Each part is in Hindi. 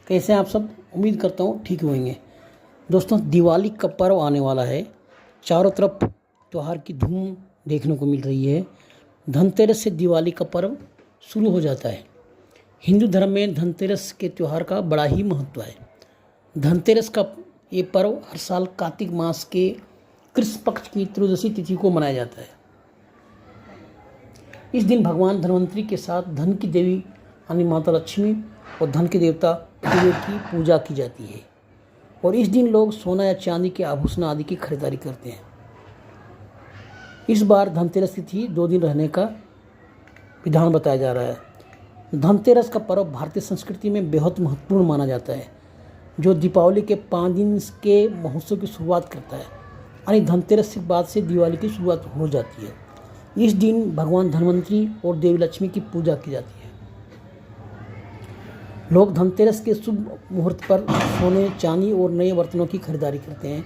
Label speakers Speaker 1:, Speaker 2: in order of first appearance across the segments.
Speaker 1: कैसे हैं आप सब? उम्मीद करता हूँ ठीक होंगे। दोस्तों, दिवाली का पर्व आने वाला है। चारों तरफ त्यौहार की धूम देखने को मिल रही है। धनतेरस से दिवाली का पर्व शुरू हो जाता है। हिंदू धर्म में धनतेरस के त्यौहार का बड़ा ही महत्व है। धनतेरस का ये पर्व हर साल कार्तिक मास के कृष्ण पक्ष की त्रयोदशी तिथि को मनाया जाता है। इस दिन भगवान धन्वंतरि के साथ धन की देवी यानी माता लक्ष्मी और धन के देवता कुबेर की पूजा की जाती है और इस दिन लोग सोना या चांदी के आभूषण आदि की खरीदारी करते हैं। इस बार धनतेरस तिथि 2 दिन रहने का विधान बताया जा रहा है। धनतेरस का पर्व भारतीय संस्कृति में बेहद महत्वपूर्ण माना जाता है, जो दीपावली के 5 दिन के महोत्सव की शुरुआत करता है। यानी धनतेरस के बाद से दिवाली की शुरुआत हो जाती है। इस दिन भगवान धन्वंतरि और देवी लक्ष्मी की पूजा की जाती है। लोग धनतेरस के शुभ मुहूर्त पर सोने, चांदी और नए बर्तनों की खरीदारी करते हैं,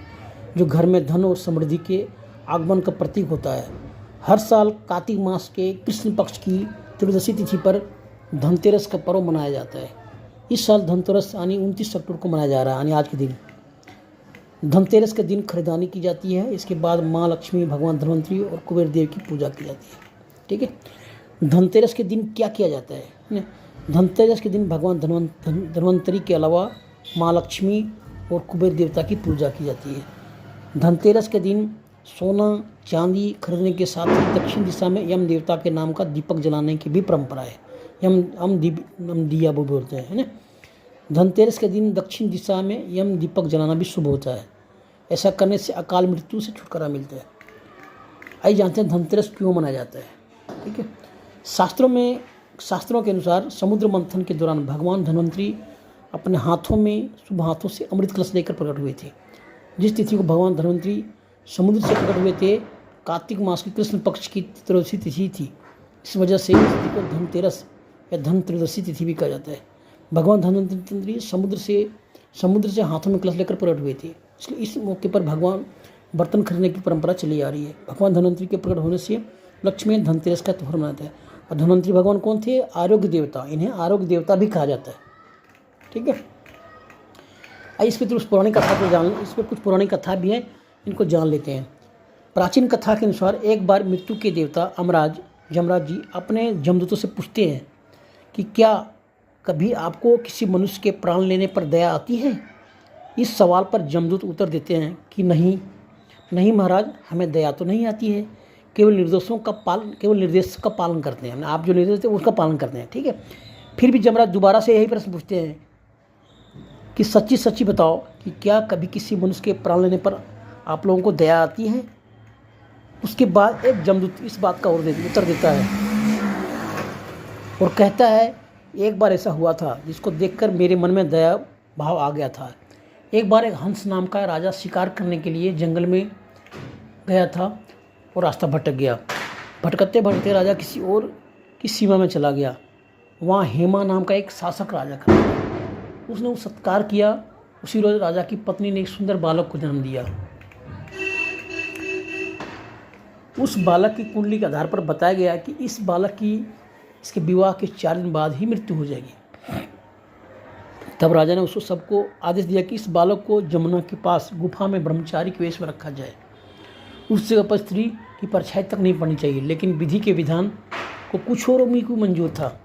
Speaker 1: जो घर में धन और समृद्धि के आगमन का प्रतीक होता है। हर साल कार्तिक मास के कृष्ण पक्ष की त्रयोदशी तिथि पर धनतेरस का पर्व मनाया जाता है। इस साल धनतेरस यानी 29 अक्टूबर को मनाया जा रहा है, यानी आज के दिन। धनतेरस के दिन खरीदारी की जाती है। इसके बाद माँ लक्ष्मी, भगवान धन्वंतरि और कुबेर देव की पूजा की जाती है। ठीक है। धनतेरस के दिन क्या किया जाता है? धनतेरस के दिन भगवान धन्वंतरि के अलावा माँ लक्ष्मी और कुबेर देवता की पूजा की जाती है। धनतेरस के दिन सोना चांदी खरीदने के साथ ही दक्षिण दिशा में यम देवता के नाम का दीपक जलाने की भी परंपरा है। यम दिया वो बोलते हैं, है ना। धनतेरस के दिन दक्षिण दिशा में यम दीपक जलाना भी शुभ होता है। ऐसा करने से अकाल मृत्यु से छुटकारा मिलता है। आइए जानते हैं धनतेरस क्यों मनाया जाता है। ठीक है। शास्त्रों के अनुसार समुद्र मंथन के दौरान भगवान धन्वंतरि अपने शुभ हाथों से अमृत कलश लेकर प्रकट हुए थे। जिस तिथि को भगवान धन्वंतरि समुद्र से प्रकट हुए थे, कार्तिक मास की कृष्ण पक्ष की त्रयोदशी तिथि थी। इस वजह से इस तिथि को धनतेरस या धन त्रयोदशी तिथि भी कहा जाता है। भगवान धन्वंतरि समुद्र से हाथों में कलश लेकर प्रकट हुए थे, इसलिए इस मौके पर भगवान बर्तन खरीदने की परंपरा चली आ रही है। भगवान धन्वंतरि के प्रकट होने से लक्ष्मी धनतेरस का त्यौहार मनाता है। और धन्वंतरि भगवान कौन थे? आरोग्य देवता। इन्हें आरोग्य देवता भी कहा जाता है। ठीक है। आइए इस पर कुछ पौराणिक कथा भी है, इनको जान लेते हैं। प्राचीन कथा के अनुसार एक बार मृत्यु के देवता यमराज जी अपने जमदूतों से पूछते हैं कि क्या कभी आपको किसी मनुष्य के प्राण लेने पर दया आती है? इस सवाल पर जमदूत उत्तर देते हैं कि नहीं महाराज, हमें दया तो नहीं आती है, केवल निर्देश का पालन करते हैं। आप जो निर्देश देते हैं उसका पालन करते हैं। ठीक है। फिर भी यमराज दोबारा से यही प्रश्न पूछते हैं कि सच्ची बताओ कि क्या कभी किसी मनुष्य के प्राण लेने पर आप लोगों को दया आती है? उसके बाद एक जमदूत इस बात का उत्तर देता है और कहता है, एक बार ऐसा हुआ था जिसको देखकर मेरे मन में दया भाव आ गया था। एक बार एक हंस नाम का राजा शिकार करने के लिए जंगल में गया था और रास्ता भटक गया। भटकते भटकते राजा किसी और की सीमा में चला गया। वहाँ हेमा नाम का एक शासक राजा था। उसने वो सत्कार किया। उसी रोज राजा की पत्नी ने एक सुंदर बालक को जन्म दिया। उस बालक की कुंडली के आधार पर बताया गया कि इस बालक की इसके विवाह के 4 दिन बाद ही मृत्यु हो जाएगी। तब राजा ने सबको आदेश दिया कि इस बालक को जमुना के पास गुफा में ब्रह्मचारी के वेश में रखा जाए। उस जगह पर स्त्री की परछाई तक नहीं पड़नी चाहिए, लेकिन विधि के विधान को कुछ और उम्मीद को मंजूर था।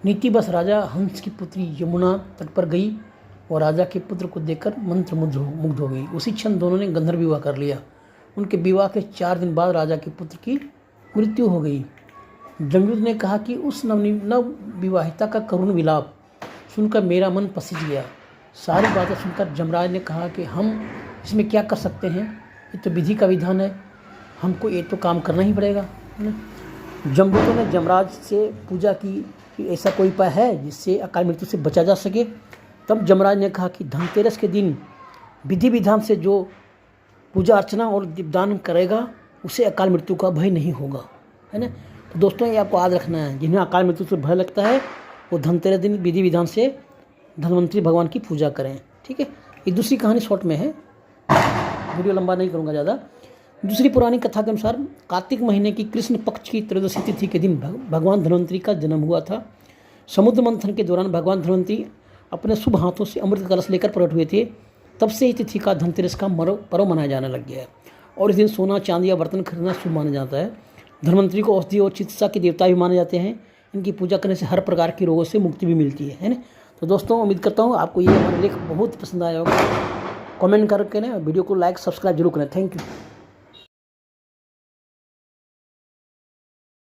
Speaker 1: नीति बस राजा हंस की पुत्री यमुना तट पर गई और राजा के पुत्र को देखकर मंत्रमुग्ध हो गई। उसी क्षण दोनों ने गंधर्व विवाह कर लिया। उनके विवाह के 4 दिन बाद राजा के पुत्र की मृत्यु हो गई। जमदूत ने कहा कि उस नव विवाहिता का करुण विलाप सुनकर मेरा मन पसीज गया। सारी बातें सुनकर यमराज ने कहा कि हम इसमें क्या कर सकते हैं, ये तो विधि का विधान है, हमको ये तो काम करना ही पड़ेगा। जमदूतों ने यमराज से पूजा की कि ऐसा कोई उपाय है जिससे अकाल मृत्यु से बचा जा सके। तब यमराज ने कहा कि धनतेरस के दिन विधि विधान से जो पूजा अर्चना और दीपदान करेगा उसे अकाल मृत्यु का भय नहीं होगा, है ना। तो दोस्तों, ये आपको याद रखना है, जिन्हें अकाल मृत्यु से भय लगता है वो धनतेरस दिन विधि विधान से धन्वंतरि भगवान की पूजा करें। ठीक है। ये दूसरी कहानी शॉर्ट में है, वीडियो लंबा नहीं करूँगा ज़्यादा। दूसरी पुरानी कथा के अनुसार कार्तिक महीने की कृष्ण पक्ष की त्रयोदशी तिथि के दिन भगवान धन्वंतरि का जन्म हुआ था। समुद्र मंथन के दौरान भगवान धन्वंतरि अपने शुभ हाथों से अमृत कलश लेकर प्रकट हुए थे, तब से इस तिथि का धनतेरस का पर्व मनाया जाने लग गया है। और इस दिन सोना, चांदी या बर्तन खरीदना शुभ माना जाता है। धन्वंतरी को औषधि और चिकित्सा के देवता भी माने जाते हैं। इनकी पूजा करने से हर प्रकार के रोगों से मुक्ति भी मिलती है ना। तो दोस्तों, उम्मीद करता हूँ आपको ये हमारा लेख बहुत पसंद आया होगा। कमेंट करके ना वीडियो को लाइक सब्सक्राइब जरूर करें। Thank you.